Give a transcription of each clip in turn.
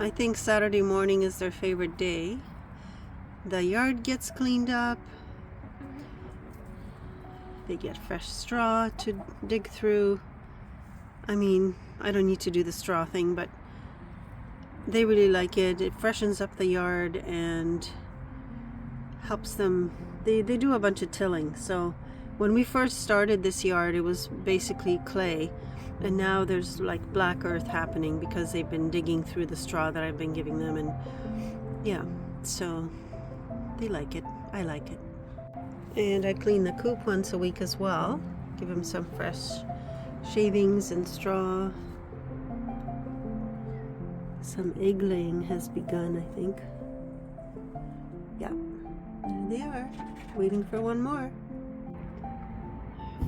I think Saturday morning is their favorite day. The yard gets cleaned up. They get fresh straw to dig through. I mean, I don't need to do the straw thing, but they really like it. It freshens up the yard and helps them. They do a bunch of tilling. So when we first started this yard, it was basically clay. And now there's like black earth happening because they've been digging through the straw that I've been giving them. And yeah, so they like it. I like it. And I clean the coop once a week as well. Give them some fresh shavings and straw. Some egg laying has begun, I think. Yeah, there they are, waiting for one more.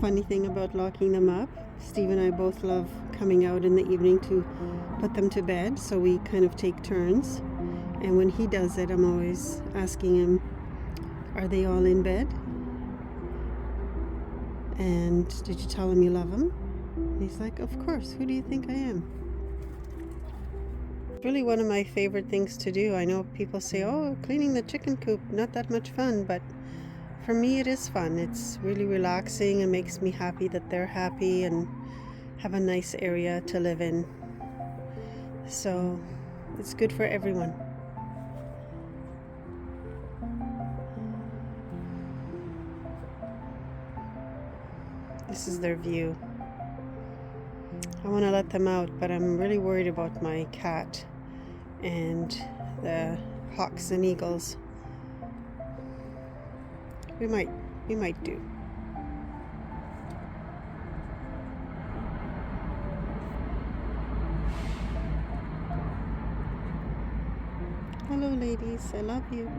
Funny thing about locking them up, Steve and I both love coming out in the evening to put them to bed, so we kind of take turns. And when he does it, I'm always asking him, are they all in bed? And did you tell him you love him? And he's like, of course, who do you think I am? It's really one of my favorite things to do. I know people say, oh, cleaning the chicken coop, not that much fun, but for me it is fun. It's really relaxing and makes me happy that they're happy and have a nice area to live in. So it's good for everyone. This is their view. I want to let them out, but I'm really worried about my cat and the hawks and eagles. We might do. Hello ladies, I love you.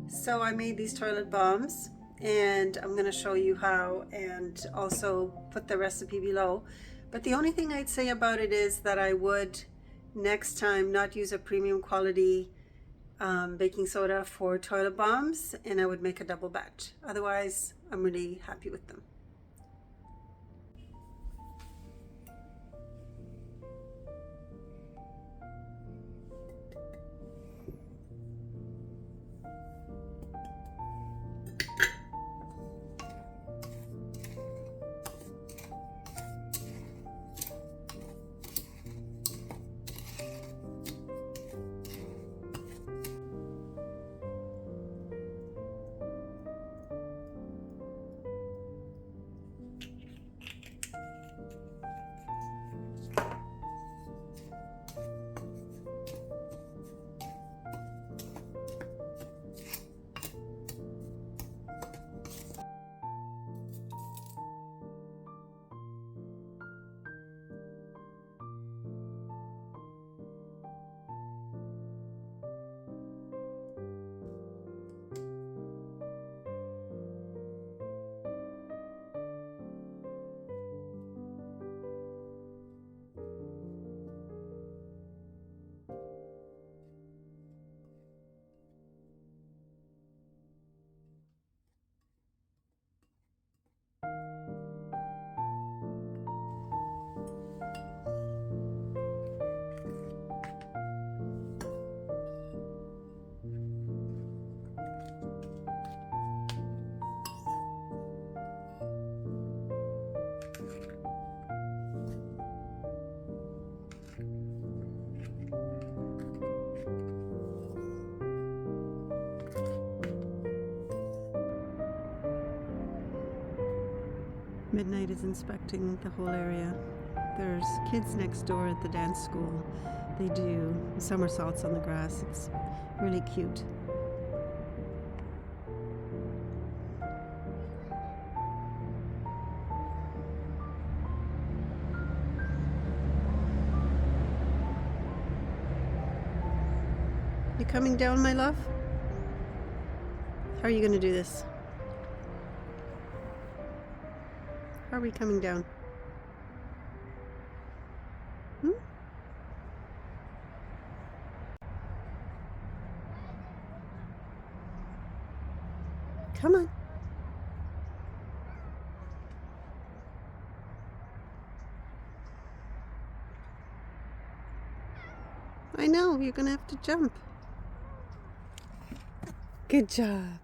So I made these toilet bombs and I'm going to show you how and also put the recipe below. But the only thing I'd say about it is that I would next time not use a premium quality baking soda for toilet bombs, and I would make a double batch. Otherwise, I'm really happy with them. Midnight is inspecting the whole area. There's kids next door at the dance school. They do somersaults on the grass. It's really cute. You coming down, my love? How are you going to do this? How are we coming down? Come on. I know, you're going to have to jump. Good job.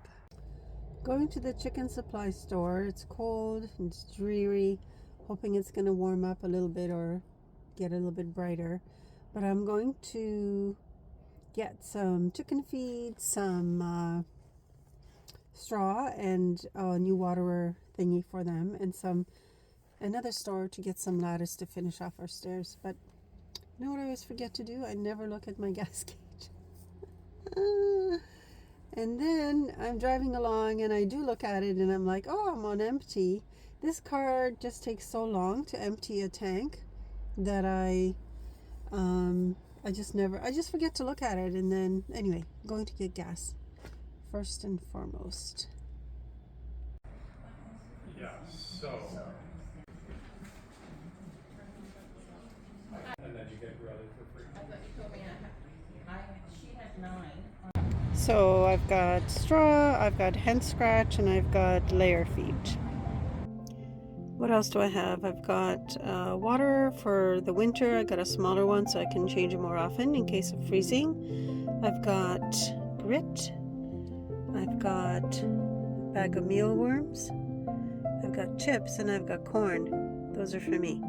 Going to the chicken supply store. It's cold, it's dreary. Hoping it's going to warm up a little bit or get a little bit brighter. But I'm going to get some chicken feed, some straw, and a new waterer thingy for them, and another store to get some lattice to finish off our stairs. But you know what I always forget to do? I never look at my gas gauge. And then I'm driving along and I do look at it and I'm like, oh, I'm on empty. This car just takes so long to empty a tank that I just forget to look at it. And then anyway, I'm going to get gas first and foremost. Yeah, so. And then you get grilled for free. I thought you told me she had 9. So I've got straw, I've got hen scratch, and I've got layer feed. What else do I have? I've got water for the winter. I got a smaller one so I can change it more often in case of freezing. I've got grit. I've got a bag of mealworms. I've got chips and I've got corn. Those are for me.